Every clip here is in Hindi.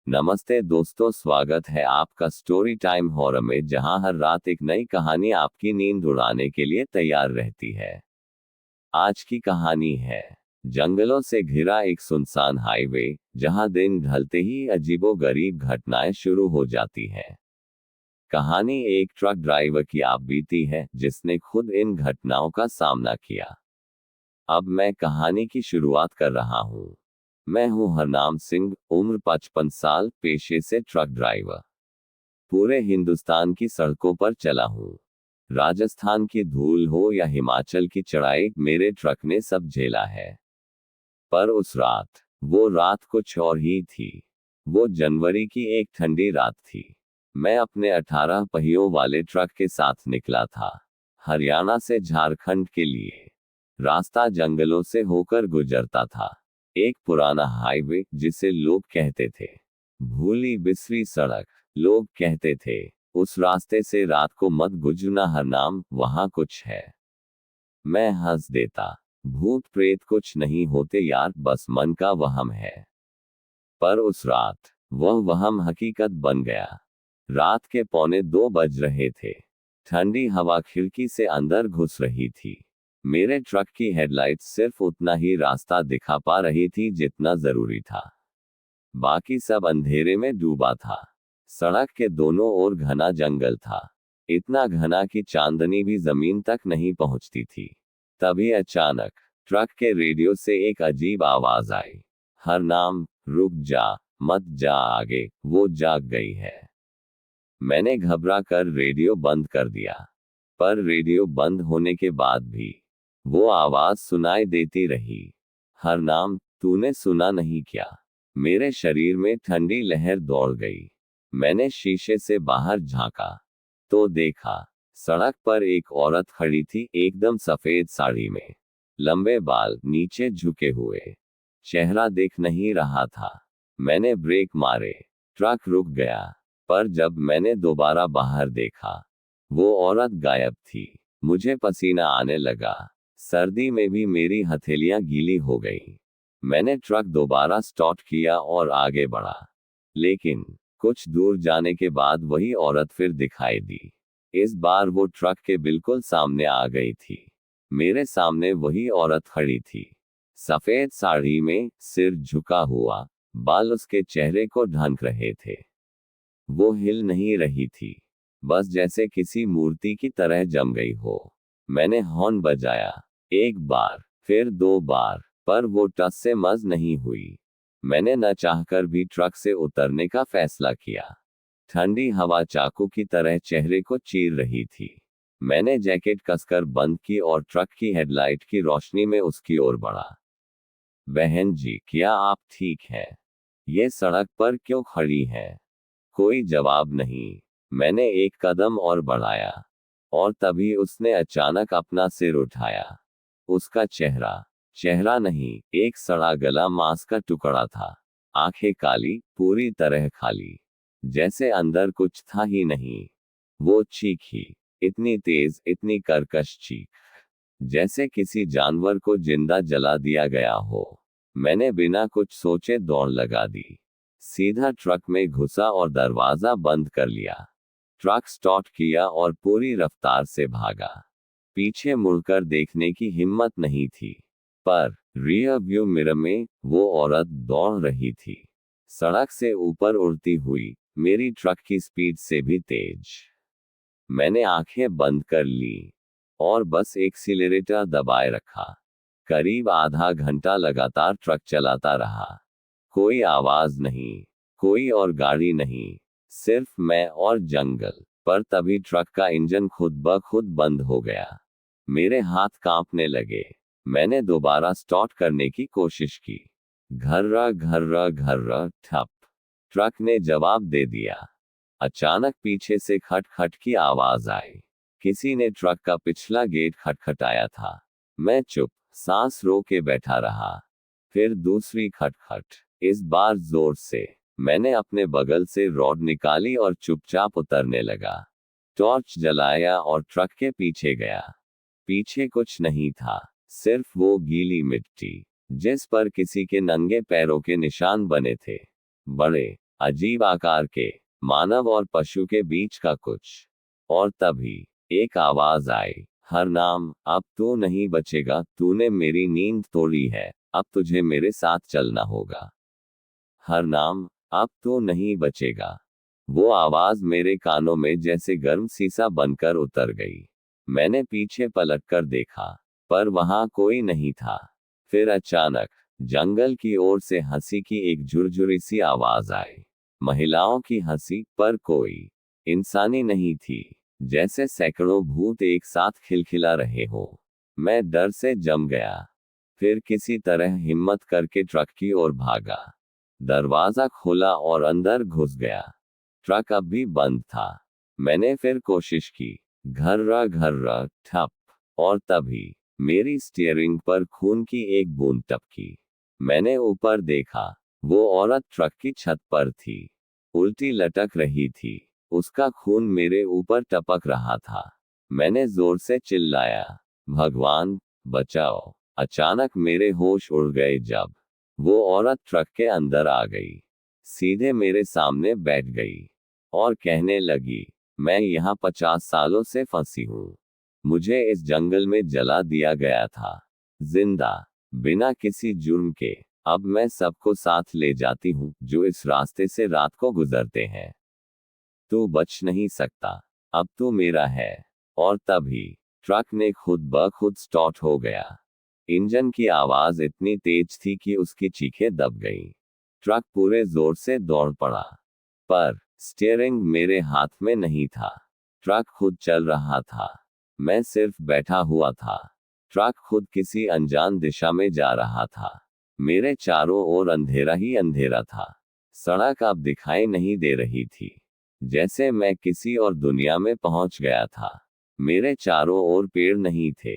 नमस्ते दोस्तों, स्वागत है आपका स्टोरी टाइम हॉरर में, जहां हर रात एक नई कहानी आपकी नींद उड़ाने के लिए तैयार रहती है। आज की कहानी है जंगलों से घिरा एक सुनसान हाईवे, जहां दिन ढलते ही अजीबोगरीब घटनाएं शुरू हो जाती हैं। कहानी एक ट्रक ड्राइवर की आप बीती है, जिसने खुद इन घटनाओं का सामना किया। अब मैं कहानी की शुरुआत कर रहा हूँ। मैं हूँ हरनाम सिंह, उम्र 55 साल, पेशे से ट्रक ड्राइवर। पूरे हिंदुस्तान की सड़कों पर चला हूँ। राजस्थान की धूल हो या हिमाचल की चढ़ाई, मेरे ट्रक ने सब झेला है। पर उस रात, वो रात कुछ और ही थी। वो जनवरी की एक ठंडी रात थी। मैं अपने 18 पहियों वाले ट्रक के साथ निकला था, हरियाणा से झारखंड के लिए। रास्ता जंगलों से होकर गुजरता था। एक पुराना हाईवे, जिसे लोग कहते थे भूली बिसरी सड़क। लोग कहते थे, उस रास्ते से रात को मत गुजरना हरनाम, वहां कुछ है। मैं हंस देता, भूत प्रेत कुछ नहीं होते यार, बस मन का वहम है। पर उस रात, वह वहम हकीकत बन गया। रात के 1:45 बज रहे थे। ठंडी हवा खिड़की से अंदर घुस रही थी। मेरे ट्रक की हेडलाइट सिर्फ उतना ही रास्ता दिखा पा रही थी जितना जरूरी था। बाकी सब अंधेरे में डूबा था। सड़क के दोनों ओर घना जंगल था, इतना घना कि चांदनी भी जमीन तक नहीं पहुंचती थी। तभी अचानक ट्रक के रेडियो से एक अजीब आवाज आई। हरनाम, रुक जा, मत जा आगे, वो जाग गई है। मैंने घबरा कर रेडियो बंद कर दिया। पर रेडियो बंद होने के बाद भी वो आवाज सुनाई देती रही। हरनाम, तूने सुना नहीं क्या? मेरे शरीर में ठंडी लहर दौड़ गई। मैंने शीशे से बाहर झांका तो देखा, सड़क पर एक औरत खड़ी थी, एकदम सफेद साड़ी में, लंबे बाल नीचे झुके हुए। चेहरा दिख नहीं रहा था। मैंने ब्रेक मारे, ट्रक रुक गया। पर जब मैंने दोबारा बाहर देखा, वो औरत गायब थी। मुझे पसीना आने लगा। सर्दी में भी मेरी हथेलियां गीली हो गईं। मैंने ट्रक दोबारा स्टार्ट किया और आगे बढ़ा। लेकिन कुछ दूर जाने के बाद वही औरत फिर दिखाई दी। इस बार वो ट्रक के बिल्कुल सामने आ गई थी। मेरे सामने वही औरत खड़ी थी, सफेद साड़ी में, सिर झुका हुआ, बाल उसके चेहरे को ढक रहे थे। वो हिल नहीं रही थी, बस जैसे किसी मूर्ति की तरह जम गई हो। मैंने हॉर्न बजाया, एक बार, फिर 2 बार, पर वो टस से मस नहीं हुई। मैंने न चाहकर भी ट्रक से उतरने का फैसला किया। ठंडी हवा चाकू की तरह चेहरे को चीर रही थी। मैंने जैकेट कसकर बंद की और ट्रक की हेडलाइट की रोशनी में उसकी ओर बढ़ा। बहन जी, क्या आप ठीक हैं? ये सड़क पर क्यों खड़ी हैं? कोई जवाब नहीं। मैंने एक कदम और बढ़ाया, और तभी उसने अचानक अपना सिर उठाया। उसका चेहरा चेहरा नहीं, एक सड़ा गला मांस का टुकड़ा था। आंखें काली, पूरी तरह खाली, जैसे अंदर कुछ था ही नहीं। वो चीखी, इतनी तेज, इतनी कर्कश चीख, जैसे किसी जानवर को जिंदा जला दिया गया हो। मैंने बिना कुछ सोचे दौड़ लगा दी। सीधा ट्रक में घुसा और दरवाजा बंद कर लिया। ट्रक स्टार्ट किया और पूरी रफ्तार से भागा। पीछे मुड़कर देखने की हिम्मत नहीं थी। पर रियर व्यू मिरर में वो औरत दौड़ रही थी, सड़क से ऊपर उड़ती हुई, मेरी ट्रक की स्पीड से भी तेज। मैंने आंखें बंद कर ली और बस एक्सीलरेटर दबाए रखा। करीब आधा घंटा लगातार ट्रक चलाता रहा। कोई आवाज नहीं, कोई और गाड़ी नहीं, सिर्फ मैं और जंगल। पर तभी ट्रक का इंजन खुद ब खुद बंद हो गया। मेरे हाथ कांपने लगे। मैंने दोबारा स्टार्ट करने की कोशिश की। घर्रा घर्रा घर्रा ठप। ट्रक ने जवाब दे दिया। अचानक पीछे से खट खट की आवाज आई। किसी ने ट्रक का पिछला गेट खटखटाया था। मैं चुप, सांस रोके बैठा रहा। फिर दूसरी खटखट, इस बार जोर से। मैंने अपने बगल से रॉड निकाली और चुपचाप उतरने लगा। टॉर्च जलाया और ट्रक के पीछे गया। पीछे कुछ नहीं था, सिर्फ वो गीली मिट्टी, जिस पर किसी के नंगे पैरों के निशान बने थे। बड़े, अजीब आकार के, मानव और पशु के बीच का कुछ। और तभी एक आवाज आई, हरनाम, अब तू नहीं बचेगा, तूने मेरी नींद तोड़ी है, अब तुझे मेरे साथ चलना होगा। हरनाम, अब तू नहीं बचेगा। वो आवाज मेरे कानों में जैसे गर्म शीशा बनकर उतर गई। मैंने पीछे पलटकर देखा, पर वहां कोई नहीं था। फिर अचानक जंगल की ओर से हंसी की एक झुरझुरी सी आवाज आई। महिलाओं की हंसी, पर कोई इंसानी नहीं थी। जैसे सैकड़ों भूत एक साथ खिलखिला रहे हो। मैं डर से जम गया। फिर किसी तरह हिम्मत करके ट्रक की ओर भागा। दरवाजा खोला और अंदर घुस गया। ट्रक अब भी बंद था। मैंने फिर कोशिश की, घर्रा ठप, और तभी मेरी स्टीयरिंग पर खून की एक बूंद टपकी। मैंने ऊपर देखा। वो औरत ट्रक की छत पर थी, उल्टी लटक रही थी। उसका खून मेरे ऊपर टपक रहा था। मैंने जोर से चिल्लाया, भगवान बचाओ। अचानक मेरे होश उड़ गए जब वो औरत ट्रक के अंदर आ गई, सीधे मेरे सामने बैठ गई और कहने लगी, मैं यहाँ 50 सालों से फंसी हूँ। मुझे इस जंगल में जला दिया गया था, जिंदा, बिना किसी जुर्म के। अब मैं सबको साथ ले जाती हूँ जो इस रास्ते से रात को गुजरते हैं। तू बच नहीं सकता, अब तू मेरा है। और तभी ट्रक ने खुद ब खुद स्टार्ट हो गया। इंजन की आवाज इतनी तेज थी कि उसकी चीखें दब गईं। ट्रक पूरे जोर से दौड़ पड़ा, पर स्टीयरिंग मेरे हाथ में नहीं था। ट्रक खुद चल रहा था, मैं सिर्फ बैठा हुआ था। ट्रक खुद किसी अनजान दिशा में जा रहा था। मेरे चारों ओर अंधेरा ही अंधेरा था। सड़क अब दिखाई नहीं दे रही थी, जैसे मैं किसी और दुनिया में पहुंच गया था। मेरे चारों ओर पेड़ नहीं थे,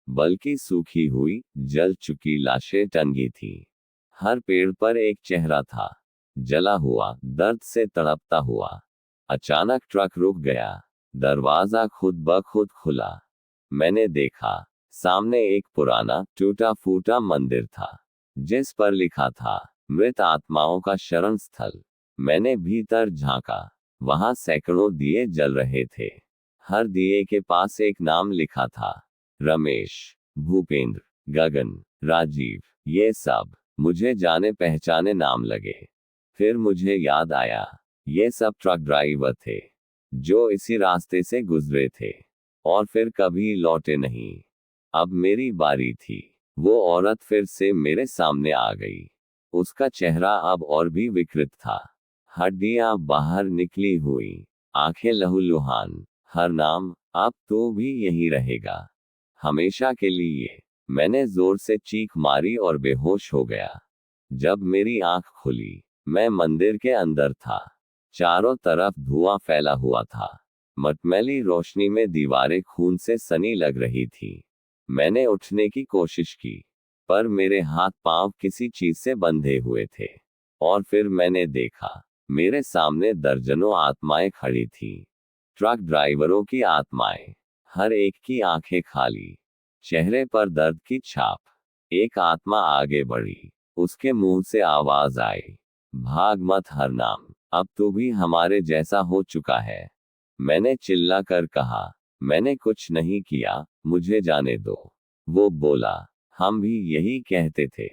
बल्कि सूखी हुई, जल चुकी लाशें टंगी थी। हर पेड़ पर एक चेहरा था, जला हुआ, दर्द से तड़पता हुआ। अचानक ट्रक रुक गया। दरवाजा खुद ब खुद खुला। मैंने देखा, सामने एक पुराना टूटा फूटा मंदिर था, जिस पर लिखा था, मृत आत्माओं का शरण स्थल। मैंने भीतर झांका। वहां सैकड़ों दिए जल रहे थे। हर दिए के पास एक नाम लिखा था, रमेश, भूपेंद्र, गगन, राजीव। ये सब मुझे जाने पहचाने नाम लगे। फिर मुझे याद आया, ये सब ट्रक ड्राइवर थे, जो इसी रास्ते से गुजरे थे और फिर कभी लौटे नहीं। अब मेरी बारी थी। वो औरत फिर से मेरे सामने आ गई। उसका चेहरा अब और भी विकृत था, हड्डियां बाहर निकली हुई, आंखें लहूलुहान। हरनाम, अब तो भी यही रहेगा, हमेशा के लिए। मैंने जोर से चीख मारी और बेहोश हो गया। जब मेरी आंख खुली, मैं मंदिर के अंदर था। चारों तरफ धुआं फैला हुआ था। मटमैली रोशनी में दीवारें खून से सनी लग रही थी। मैंने उठने की कोशिश की, पर मेरे हाथ पांव किसी चीज से बंधे हुए थे। और फिर मैंने देखा, मेरे सामने दर्जनों आत्माएं खड़ी थीं। ट्रक ड्राइवरों की आत्माएं, हर एक की आंखें खाली, चेहरे पर दर्द की छाप। एक आत्मा आगे बढ़ी। उसके मुंह से आवाज आई, भाग मत हरनाम, अब तू भी हमारे जैसा हो चुका है। मैंने चिल्लाकर कहा, मैंने कुछ नहीं किया, मुझे जाने दो। वो बोला, हम भी यही कहते थे,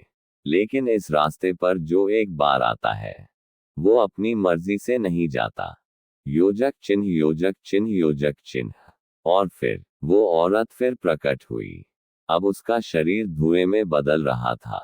लेकिन इस रास्ते पर जो एक बार आता है, वो अपनी मर्जी से नहीं जाता। योजक चिन्ह, योजक चिन्ह, योजक चिन्ह। और फिर वो औरत फिर प्रकट हुई। अब उसका शरीर धुएं में बदल रहा था,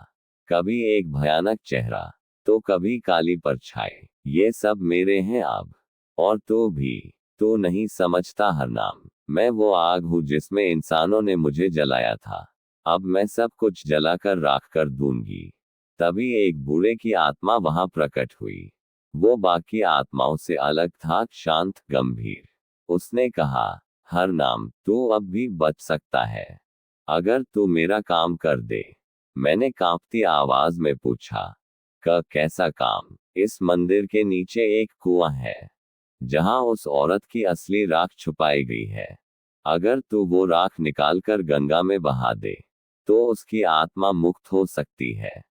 कभी एक भयानक चेहरा, तो कभी काली परछाई। ये सब मेरे हैं अब। और तो भी, तू नहीं समझता हरनाम, मैं वो आग हूँ जिसमें इंसानों ने मुझे जलाया था। अब मैं सब कुछ जलाकर राख कर दूंगी। तभी एक बूढ़े की आत्मा वहां प्रकट हुई। वो बाकी आत्माओं से अलग था, शांत, गंभीर। उसने कहा, हरनाम, तू अब भी बच सकता है, अगर तू मेरा काम कर दे। मैंने कांपती आवाज में पूछा, कैसा काम? इस मंदिर के नीचे एक कुआं है, जहां उस औरत की असली राख छुपाई गई है। अगर तू वो राख निकालकर गंगा में बहा दे, तो उसकी आत्मा मुक्त हो सकती है,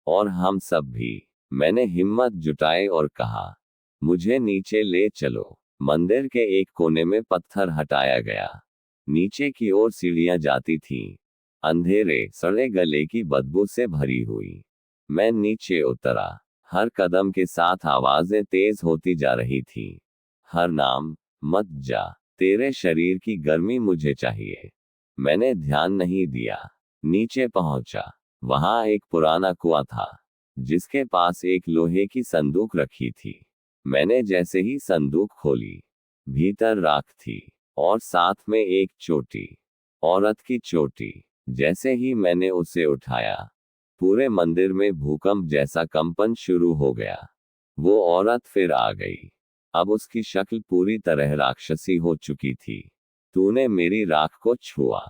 और हम सब भी। मैंने हिम्मत जुटाई और कहा, मुझे नीचे ले चलो। मंदिर के एक कोने में पत्थर हटाया गया। नीचे की ओर सीढ़ियां जाती थीं। अंधेरे, सड़े गले की बदबू से भरी हुई। मैं नीचे उतरा। हर कदम के साथ आवाजें तेज होती जा रही थी। हर नाम, मत जा, तेरे शरीर की गर्मी मुझे चाहिए। मैंने ध्यान नहीं दिया। नीचे पहुंचा। वहां एक पुराना कुआं था, जिसके पास एक लोहे की संदूक रखी थी। मैंने जैसे ही संदूक खोली, भीतर राख थी, और साथ में एक चोटी, औरत की चोटी। जैसे ही मैंने उसे उठाया, पूरे मंदिर में भूकंप जैसा कंपन शुरू हो गया। वो औरत फिर आ गई। अब उसकी शक्ल पूरी तरह राक्षसी हो चुकी थी। तूने मेरी राख को छुआ,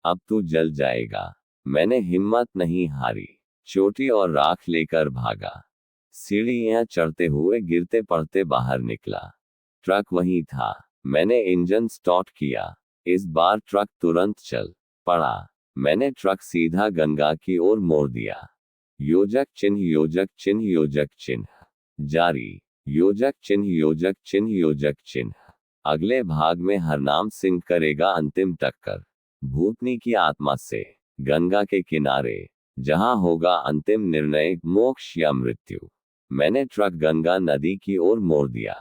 अब तू जल जाएगा। मैंने हिम्मत नहीं हारी, चोटी और राख लेकर भागा। सीढ़ियां चढ़ते हुए गिरते पड़ते बाहर निकला। ट्रक वहीं था। मैंने इंजन स्टार्ट किया। इस बार ट्रक तुरंत चल पड़ा। मैंने ट्रक सीधा गंगा की ओर मोड़ दिया। योजक चिन्ह, योजक चिन्ह, योजक चिन्ह जारी। योजक चिन्ह, योजक चिन्ह, योजक चिन्ह। अगले भाग में हरनाम सिंह करेगा अंतिम टक्कर भूतनी की आत्मा से, गंगा के किनारे, जहां होगा अंतिम निर्णय, मोक्ष या मृत्यु। मैंने ट्रक गंगा नदी की ओर मोड़ दिया।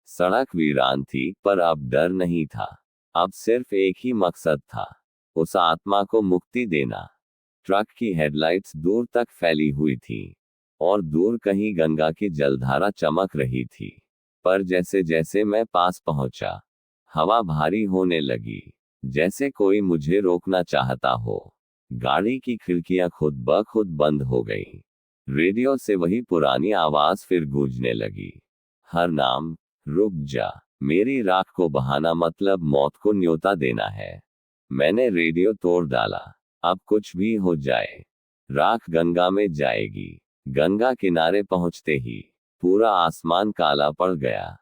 सड़क वीरान थी, पर अब डर नहीं था। अब सिर्फ एक ही मकसद था, उस आत्मा को मुक्ति देना। ट्रक की हेडलाइट्स दूर तक फैली हुई थी, और दूर कहीं गंगा की जलधारा चमक रही थी। पर जैसे जैसे मैं पास पहुंचा, हवा भारी होने लगी, जैसे कोई मुझे रोकना चाहता हो। गाड़ी की खिड़कियां खुद ब खुद बंद हो गईं। रेडियो से वही पुरानी आवाज फिर गूंजने लगी। हर नाम, रुक जा, मेरी राख को बहाना मतलब मौत को न्योता देना है। मैंने रेडियो तोड़ डाला। अब कुछ भी हो जाए, राख गंगा में जाएगी। गंगा किनारे पहुंचते ही पूरा आसमान काला पड़ गया।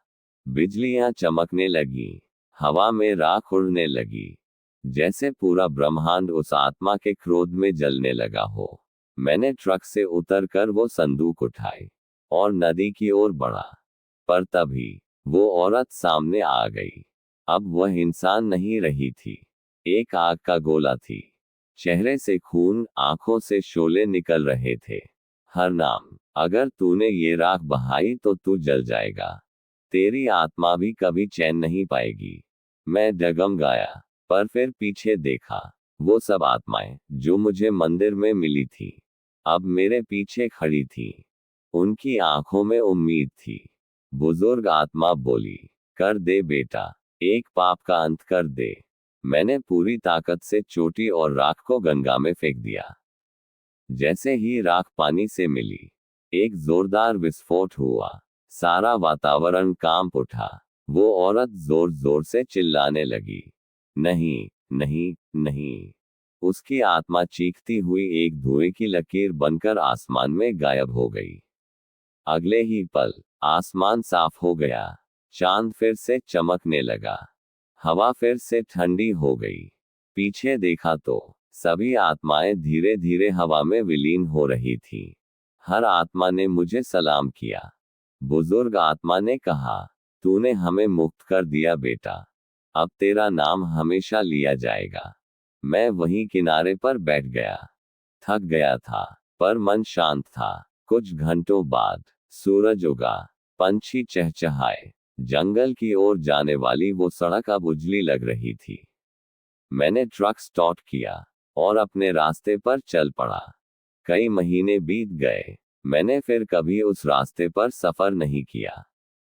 बिजलियां चमकने लगी, हवा में राख उड़ने लगी, जैसे पूरा ब्रह्मांड उस आत्मा के क्रोध में जलने लगा हो। मैंने ट्रक से उतरकर वो संदूक उठाई और नदी की ओर बढ़ा। पर तभी वो औरत सामने आ गई। अब वह इंसान नहीं रही थी, एक आग का गोला थी। चेहरे से खून, आंखों से शोले निकल रहे थे। हर नाम, अगर तूने ये राख बहाई तो तू जल जाएगा। तेरी आत्मा भी कभी चैन नहीं पाएगी। मैं डगमगाया, पर फिर पीछे देखा। वो सब आत्माएं जो मुझे मंदिर में मिली थी, अब मेरे पीछे खड़ी थी। उनकी आंखों में उम्मीद थी। बुजुर्ग आत्मा बोली, कर दे बेटा, एक पाप का अंत कर दे। मैंने पूरी ताकत से चोटी और राख को गंगा में फेंक दिया। जैसे ही राख पानी से मिली, एक जोरदार विस्फोट हुआ। सारा वातावरण कांप उठा। वो औरत जोर जोर से चिल्लाने लगी, नहीं, नहीं, नहीं। उसकी आत्मा चीखती हुई एक धुएं की लकीर बनकर आसमान में गायब हो गई। अगले ही पल आसमान साफ हो गया। चांद फिर से चमकने लगा। हवा फिर से ठंडी हो गई। पीछे देखा तो सभी आत्माएं धीरे धीरे हवा में विलीन हो रही थी। हर आत्मा ने मुझे सलाम किया। बुजुर्ग आत्मा ने कहा, तूने हमें मुक्त कर दिया बेटा, अब तेरा नाम हमेशा लिया जाएगा। मैं वहीं किनारे पर बैठ गया। थक गया था, पर मन शांत था। कुछ घंटों बाद सूरज उगा, पंछी चहचहाए। जंगल की ओर जाने वाली वो सड़क अब उजली लग रही थी। मैंने ट्रक स्टार्ट किया और अपने रास्ते पर चल पड़ा। कई महीने बीत गए, मैंने फिर कभी उस रास्ते पर सफर नहीं किया।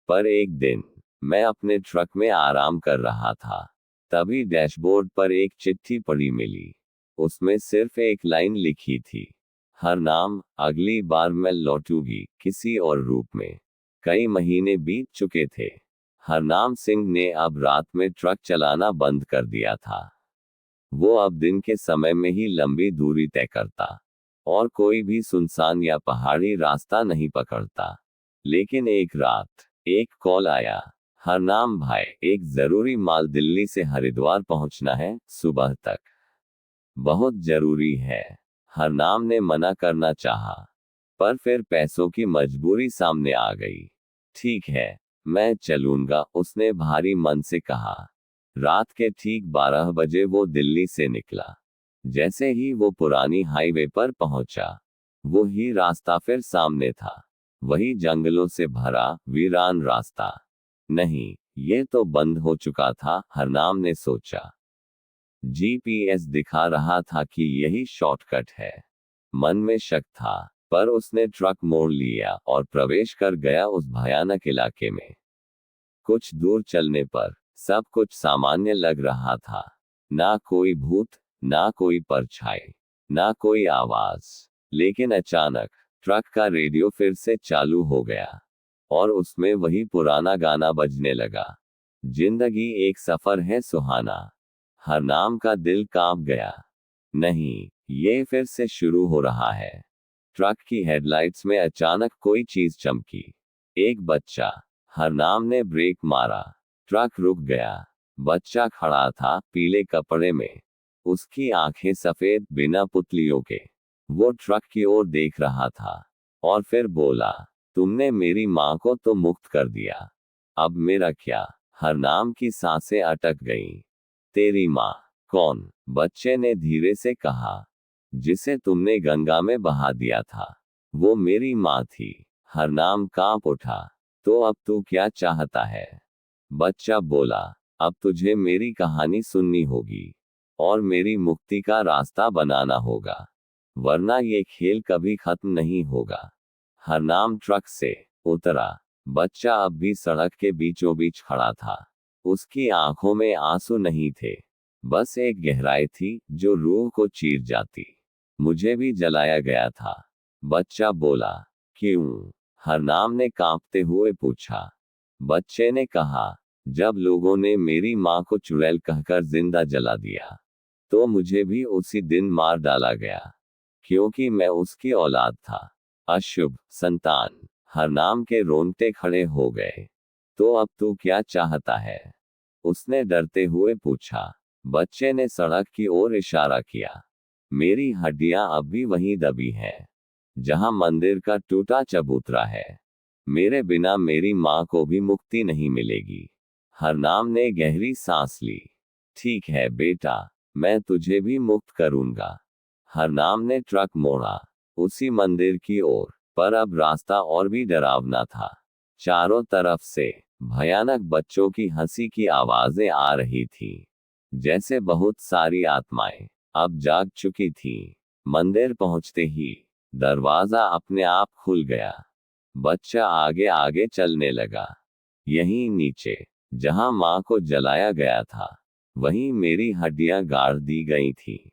पर एक दिन मैं अपने ट्रक में आराम कर रहा था, तभी डैशबोर्ड पर एक चिट्ठी पड़ी मिली। उसमें सिर्फ एक लाइन लिखी थी, हर नाम, अगली बार मैं लौटूंगी किसी और रूप में। कई महीने बीत चुके थे। हरनाम सिंह ने अब रात में ट्रक चलाना बंद कर दिया था। वो अब दिन के समय में ही लंबी दूरी तय करता, और कोई भी सुनसान या पहाड़ी रास्ता नहीं पकड़ता। लेकिन एक रात एक कॉल आया, हरनाम भाई, एक जरूरी माल दिल्ली से हरिद्वार पहुंचना है, सुबह तक। बहुत जरूरी है। हरनाम ने मना करना चाहा, पर फिर पैसों की मजबूरी सामने आ गई। ठीक है, मैं चलूंगा, उसने भारी मन से कहा। रात के ठीक 12 बजे वो दिल्ली से निकला। जैसे ही वो पुरानी हाईवे पर पहुंचा, वो ही रास्ता फिर सामने था। वही जंगलों से भरा वीरान रास्ता। नहीं, ये तो बंद हो चुका था, हरनाम ने सोचा। जीपीएस दिखा रहा था कि यही शॉर्टकट है। मन में शक था, पर उसने ट्रक मोड़ लिया और प्रवेश कर गया उस भयानक इलाके में। कुछ दूर चलने पर सब कुछ सामान्य लग रहा था। ना कोई भूत, ना कोई परछाई, ना कोई आवाज। लेकिन अचानक ट्रक का रेडियो फिर से चालू हो गया और उसमें वही पुराना गाना बजने लगा। जिंदगी एक सफर है सुहाना। हरनाम का दिल कांप गया। नहीं, ये फिर से शुरू हो रहा है। ट्रक की हेडलाइट्स में अचानक कोई चीज चमकी। एक बच्चा। हरनाम ने ब्रेक मारा। ट्रक रुक गया। बच्चा खड़ा था, पीले कपड़े में। उसकी आंखें सफेद, बिना पुतलियों के। वो ट्रक की ओर देख रहा था और फिर बोला, तुमने मेरी मां को तो मुक्त कर दिया, अब मेरा क्या? हरनाम की सांसें अटक गईं। तेरी मां? कौन? बच्चे ने धीरे से कहा। जिसे तुमने गंगा में बहा दिया था, वो मेरी मां थी। हरनाम कांप उठा। तो अब तू क्या चाहता है? बच्चा बोला, अब तुझे मेरी कहानी सुननी होगी और मेरी मुक्ति का रास्ता बनाना होगा, वरना ये खेल कभी खत्म नहीं होगा। हरनाम ट्रक से उतरा। बच्चा अब भी सड़क के बीचों बीच खड़ा था। उसकी आंखों में आंसू नहीं थे, बस एक गहराई थी जो रूह को चीर जाती। मुझे भी जलाया गया था, बच्चा बोला। क्यों? हरनाम ने कांपते हुए पूछा। बच्चे ने कहा, जब लोगों ने मेरी मां को चुड़ैल कहकर जिंदा जला दिया, तो मुझे भी उसी दिन मार डाला गया, क्योंकि मैं उसकी औलाद था, अशुभ संतान। हरनाम के रोंगटे खड़े हो गए। तो अब तू क्या चाहता है? उसने डरते हुए पूछा। बच्चे ने सड़क की ओर इशारा किया। मेरी हड्डियां अब भी वहीं दबी हैं, जहां मंदिर का टूटा चबूतरा है। मेरे बिना मेरी मां को भी मुक्ति नहीं मिलेगी। हरनाम ने गहरी सांस ली। ठीक है बेटा, मैं तुझे भी मुक्त करूंगा। हरनाम ने ट्रक मोड़ा, उसी मंदिर की ओर, पर अब रास्ता और भी डरावना था। चारों तरफ से भयानक बच्चों की हंसी की आवाजें आ रही थीं, जैसे बहुत सारी आत्माएं अब जाग चुकी थीं। मंदिर पहुंचते ही दरवाजा अपने आप खुल गया। बच्चा आगे आगे चलने लगा। यहीं नीचे, जहां मां को जलाया गया था, वहीं मेरी हड्डियां गाड़ दी गई थीं।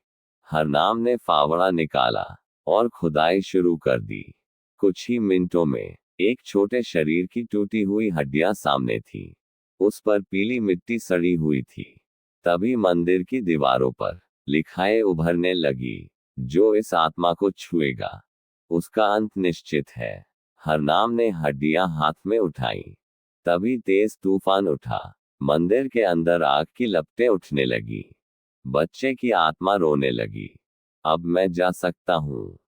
हरनाम ने फावड़ा निकाला और खुदाई शुरू कर दी। कुछ ही मिनटों में एक छोटे शरीर की टूटी हुई हड्डियां सामने थी। उस पर पीली मिट्टी सड़ी हुई थी। तभी मंदिर की दीवारों पर लिखाएं उभरने लगी, जो इस आत्मा को छुएगा, उसका अंत निश्चित है। हरनाम ने हड्डियां हाथ में उठाई। तभी तेज तूफान उठा। मंदिर के अंदर आग की लपटें उठने लगी। बच्चे की आत्मा रोने लगी। अब मैं जा सकता हूँ,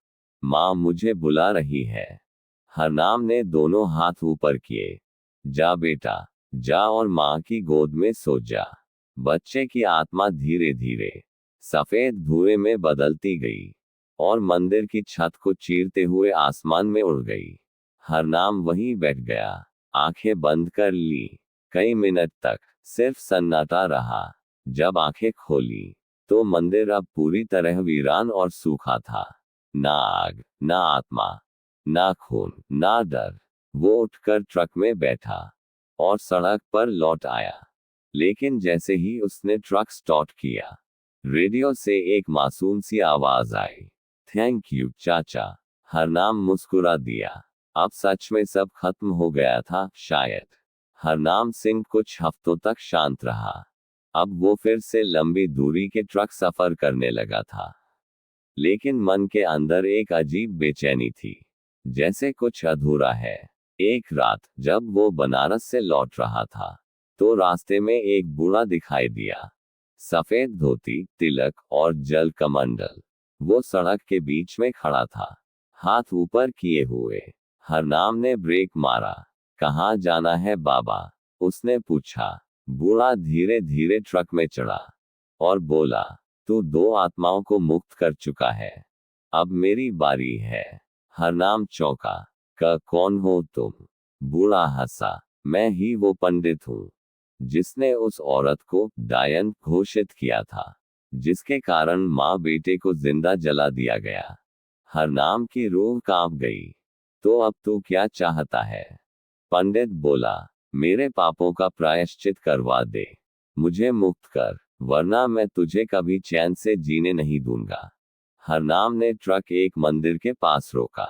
माँ मुझे बुला रही है। हरनाम ने दोनों हाथ ऊपर किए। जा बेटा, जा और माँ की गोद में सो जा। बच्चे की आत्मा धीरे धीरे सफेद धुएं में बदलती गई और मंदिर की छत को चीरते हुए आसमान में उड़ गई। हरनाम वहीं बैठ गया, आंखें बंद कर ली। कई मिनट तक सिर्फ सन्नाटा रहा। जब आंखें खोली, तो मंदिर अब पूरी तरह वीरान और सूखा था। ना आग, ना आत्मा, ना खून, ना डर। वो उठकर ट्रक में बैठा और सड़क पर लौट आया। लेकिन जैसे ही उसने ट्रक स्टार्ट किया, रेडियो से एक मासूम सी आवाज आई। थैंक यू चाचा। हरनाम मुस्कुरा दिया। अब सच में सब खत्म हो गया था शायद। हरनाम सिंह कुछ हफ्तों तक शांत रहा। अब वो फिर से लंबी दूरी के ट्रक सफर करने लगा था। लेकिन मन के अंदर एक अजीब बेचैनी थी, जैसे कुछ अधूरा है। एक रात जब वो बनारस से लौट रहा था, तो रास्ते में एक बूढ़ा दिखाई दिया। सफेद धोती, तिलक और जल कमंडल। वो सड़क के बीच में खड़ा था, हाथ ऊपर किए हुए। हरनाम ने ब्रेक मारा। कहाँ जाना है बाबा? उसने पूछा। बूढ़ा धीरे धीरे ट्रक में चढ़ा और बोला, तू 2 आत्माओं को मुक्त कर चुका है, अब मेरी बारी है। हरनाम चौंका। कौन हो तुम? बूढ़ा हंसा। मैं ही वो पंडित हूँ जिसने उस औरत को डायन घोषित किया था, जिसके कारण माँ बेटे को जिंदा जला दिया गया। हरनाम की रूह कांप गई। तो अब तू क्या चाहता है? पंडित बोला, मेरे पापों का प्रायश्चित करवा दे, मुझे मुक्त कर, वरना मैं तुझे कभी चैन से जीने नहीं दूंगा। हरनाम ने ट्रक एक मंदिर के पास रोका।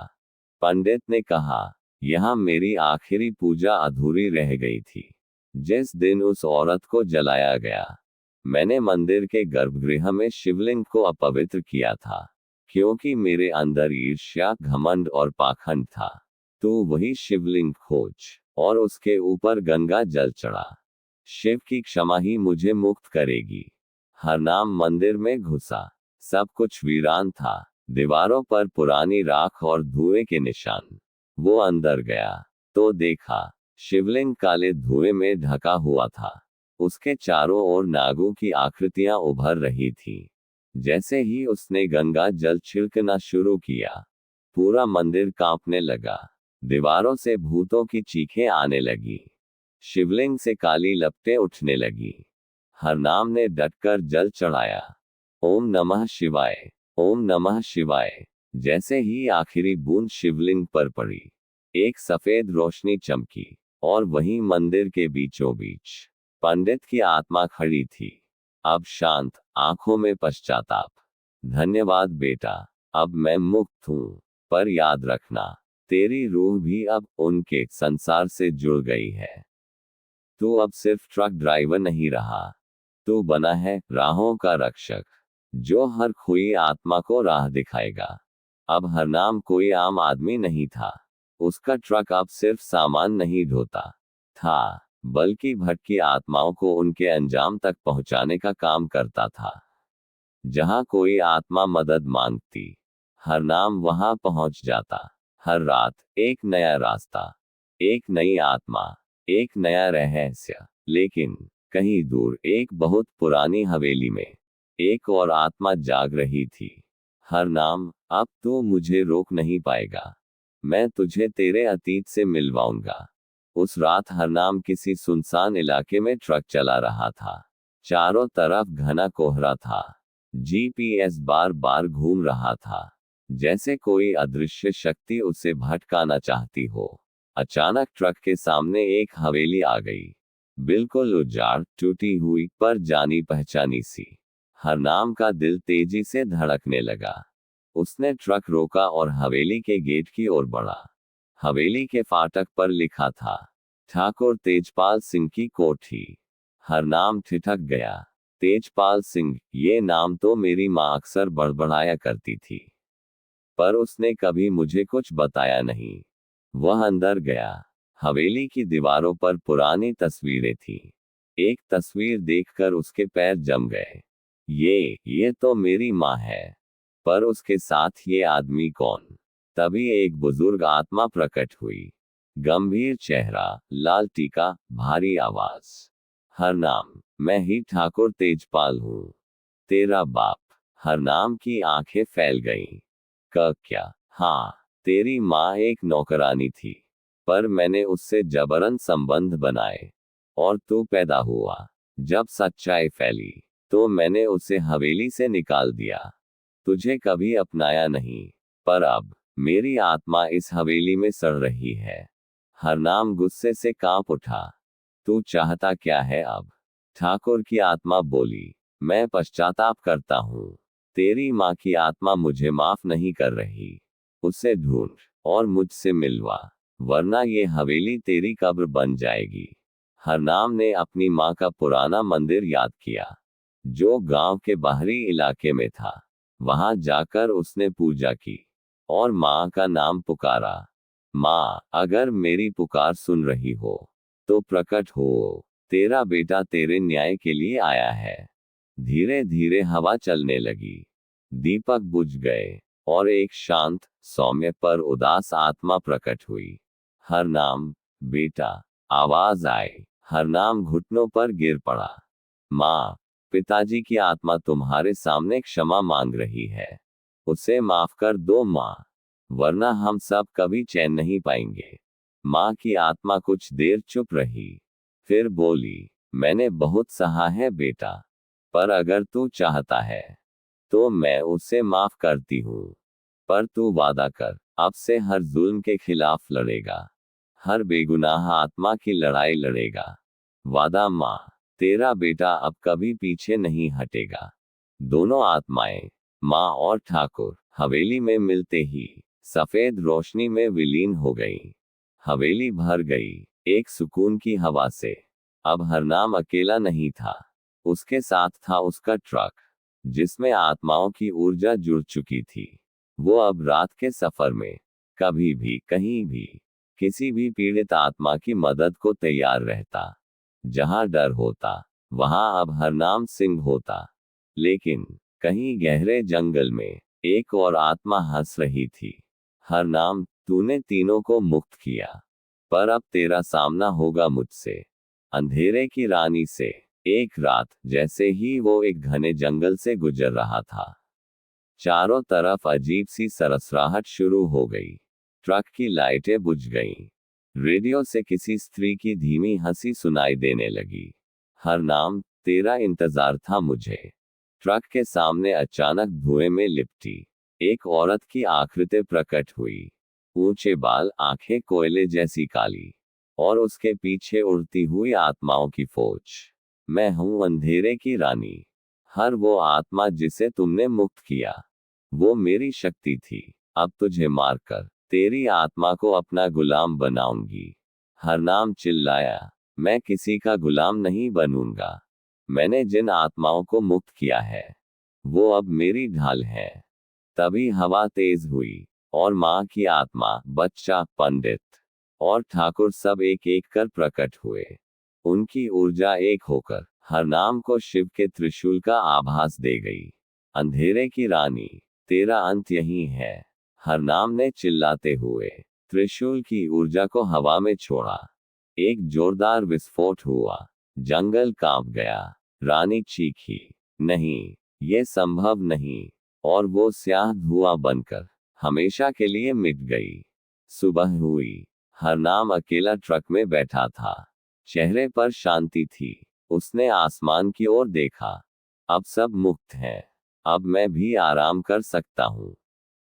पंडित ने कहा, यहाँ मेरी आखिरी पूजा अधूरी रह गई थी। जिस दिन उस औरत को जलाया गया, मैंने मंदिर के गर्भगृह में शिवलिंग को अपवित्र किया था, क्योंकि मेरे अंदर ईर्ष्या, घमंड और पाखंड था। तू वही शिवलिंग खोज और उसके ऊपर गंगा जल चढ़ा। शिव की क्षमा ही मुझे मुक्त करेगी। हरनाम मंदिर में घुसा। सब कुछ वीरान था, दीवारों पर पुरानी राख और धुएं के निशान। वो अंदर गया तो देखा, शिवलिंग काले धुएं में ढका हुआ था। उसके चारों ओर नागों की आकृतियां उभर रही थी। जैसे ही उसने गंगा जल छिड़कना शुरू किया, पूरा मंदिर कांपने लगा। दीवारों से भूतों की चीखें आने लगी। शिवलिंग से काली लपटें उठने लगी। हरनाम ने डटकर जल चढ़ाया। ओम नमः शिवाय, ओम नमः शिवाय। जैसे ही आखिरी बूंद शिवलिंग पर पड़ी, एक सफेद रोशनी चमकी और वहीं मंदिर के बीचों बीच पंडित की आत्मा खड़ी थी, अब शांत, आंखों में पश्चाताप। धन्यवाद बेटा, अब मैं मुक्त हूं, पर याद रखना, तेरी रूह भी अब उनके संसार से जुड़ गई है। तू अब सिर्फ ट्रक ड्राइवर नहीं रहा, तू बना है राहों का रक्षक, जो हर खोई आत्मा को राह दिखाएगा। अब हरनाम कोई आम आदमी नहीं था। उसका ट्रक अब सिर्फ सामान नहीं ढोता था, बल्कि भटकी आत्माओं को उनके अंजाम तक पहुंचाने का काम करता था। जहां कोई आत्मा मदद मांगती, हरनाम वहां पहुंच जाता। हर रात एक नया रास्ता, एक नई आत्मा, एक नया रहस्य। लेकिन कहीं दूर एक बहुत पुरानी हवेली में एक और आत्मा जाग रही थी। हरनाम, अब तो मुझे रोक नहीं पाएगा, मैं तुझे तेरे अतीत से मिलवाऊंगा। उस रात हरनाम किसी सुनसान इलाके में ट्रक चला रहा था। चारों तरफ घना कोहरा था। जीपीएस बार बार घूम रहा था, जैसे कोई अदृश्य शक्ति उसे भटकाना चाहती हो। अचानक ट्रक के सामने एक हवेली आ गई, बिल्कुल उजाड़, टूटी हुई, पर जानी पहचानी सी। हरनाम का दिल तेजी से धड़कने लगा। उसने ट्रक रोका और हवेली के गेट की ओर बढ़ा। हवेली के फाटक पर लिखा था, ठाकुर तेजपाल सिंह की कोठी। हरनाम ठिठक गया। तेजपाल सिंह, ये नाम तो मेरी माँ अक्सर बड़बड़ाया करती थी, पर उसने कभी मुझे कुछ बताया नहीं। वह अंदर गया। हवेली की दीवारों पर पुरानी तस्वीरें थीं। एक तस्वीर देखकर उसके पैर जम गए। ये तो मेरी माँ है, पर उसके साथ ये आदमी कौन? तभी एक बुजुर्ग आत्मा प्रकट हुई। गंभीर चेहरा, लाल टीका, भारी आवाज। हरनाम, मैं ही ठाकुर तेजपाल हूँ, तेरा बाप। हरनाम की आंखें फैल गईं। क्या? हाँ, तेरी माँ एक नौकरानी थी, पर मैंने उससे जबरन संबंध बनाए और तू पैदा हुआ। जब सच्चाई फैली, तो मैंने उसे हवेली से निकाल दिया। तुझे कभी अपनाया नहीं, पर अब मेरी आत्मा इस हवेली में सड़ रही है। हरनाम गुस्से से कांप उठा। तू चाहता क्या है अब? ठाकुर की आत्मा बोली, मैं पश्चाताप करता हूँ। तेरी माँ की आत्मा मुझे माफ नहीं कर रही। उसे ढूंढ और मुझसे मिलवा, वरना ये हवेली तेरी कब्र बन जाएगी। हरनाम ने अपनी माँ का पुराना मंदिर याद किया, जो गांव के बाहरी इलाके में था। वहां जाकर उसने पूजा की और माँ का नाम पुकारा। माँ, अगर मेरी पुकार सुन रही हो, तो प्रकट हो। तेरा बेटा तेरे न्याय के लिए आया है। धीरे धीरे हवा चलने लगी। दीपक बुझ गए और एक शांत, सौम्य पर उदास आत्मा प्रकट हुई। हरनाम, बेटा, आवाज आई। हरनाम घुटनों पर गिर पड़ा। माँ, पिताजी की आत्मा तुम्हारे सामने क्षमा मांग रही है। उसे माफ कर दो माँ, वरना हम सब कभी चैन नहीं पाएंगे। माँ की आत्मा कुछ देर चुप रही, फिर बोली, मैंने बहुत सहा है बेटा, पर अगर तू चाहता है तो मैं उसे माफ करती हूँ। पर तू वादा कर, अब से हर जुल्म के खिलाफ लड़ेगा, हर बेगुनाह आत्मा की लड़ाई लड़ेगा। वादा माँ, तेरा बेटा अब कभी पीछे नहीं हटेगा। दोनों आत्माएं, माँ और ठाकुर, हवेली में मिलते ही सफेद रोशनी में विलीन हो गई। हवेली भर गई एक सुकून की हवा से। अब हरनाम अकेला नहीं था, उसके साथ था उसका ट्रक, जिसमें आत्माओं की ऊर्जा जुड़ चुकी थी। वो अब रात के सफर में कभी भी कहीं भी किसी भी पीड़ित आत्मा की मदद को तैयार रहता। जहां डर होता, वहां अब हरनाम सिंह होता। लेकिन कहीं गहरे जंगल में एक और आत्मा हंस रही थी। हरनाम, तूने तीनों को मुक्त किया, पर अब तेरा सामना होगा मुझसे, अंधेरे की रानी से। एक रात जैसे ही वो एक घने जंगल से गुजर रहा था, चारों तरफ अजीब सी सरसराहट शुरू हो गई। ट्रक की लाइटें बुझ गईं। रेडियो से किसी स्त्री की धीमी हंसी सुनाई देने लगी। हरनाम, तेरा इंतजार था मुझे। ट्रक के सामने अचानक धुएं में लिपटी एक औरत की आकृति प्रकट हुई। ऊंचे बाल, आंखें कोयले जैसी काली, और उसके पीछे उड़ती हुई आत्माओं की फौज। मैं हूं अंधेरे की रानी। हर वो आत्मा जिसे तुमने मुक्त किया, वो मेरी शक्ति थी। अब तुझे मारकर तेरी आत्मा को अपना गुलाम बनाऊंगी। हरनाम चिल्लाया, मैं किसी का गुलाम नहीं बनूंगा। मैंने जिन आत्माओं को मुक्त किया है, वो अब मेरी ढाल है। तभी हवा तेज हुई, और माँ की आत्मा, बच्चा, पंडित और ठाकुर सब एक एक कर प्रकट हुए। उनकी ऊर्जा एक होकर हरनाम को शिव के त्रिशूल का आभास दे गई। अंधेरे की रानी, तेरा अंत यही है। हरनाम ने चिल्लाते हुए त्रिशूल की ऊर्जा को हवा में छोड़ा। एक जोरदार विस्फोट हुआ। जंगल कांप गया। रानी चीखी, नहीं, ये संभव नहीं, और वो स्याह धुआं बनकर हमेशा के लिए मिट गई। सुबह हुई। हरनाम अकेला ट्रक में बैठा था। चेहरे पर शांति थी। उसने आसमान की ओर देखा। अब सब मुक्त हैं। अब मैं भी आराम कर सकता हूँ।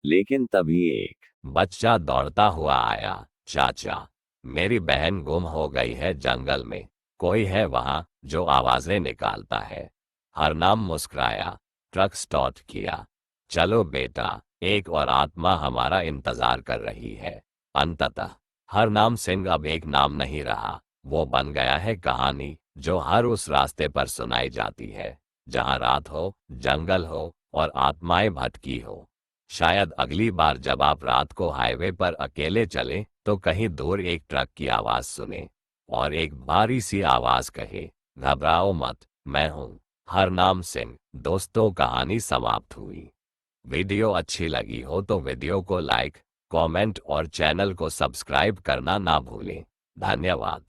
लेकिन तभी एक बच्चा दौड़ता हुआ आया। चाचा, मेरी बहन गुम हो गई है जंगल में। कोई है वहां जो आवाजें निकालता है? हरनाम मुस्कुराया। ट्रक स्टार्ट किया। चलो बेटा, एक और आत्मा हमारा इंतजार कर रही है। अंततः हरनाम सिंह अब एक नाम नहीं रहा, वो बन गया है कहानी जो हर उस रास्ते पर सुनाई जाती है जहां रात हो, जंगल हो और आत्माएं भटकी हो। शायद अगली बार जब आप रात को हाईवे पर अकेले चले तो कहीं दूर एक ट्रक की आवाज सुने और एक भारी सी आवाज कहे, घबराओ मत, मैं हूं हरनाम सिंह। दोस्तों, कहानी समाप्त हुई। वीडियो अच्छी लगी हो तो वीडियो को लाइक, कमेंट और चैनल को सब्सक्राइब करना ना भूलें। धन्यवाद।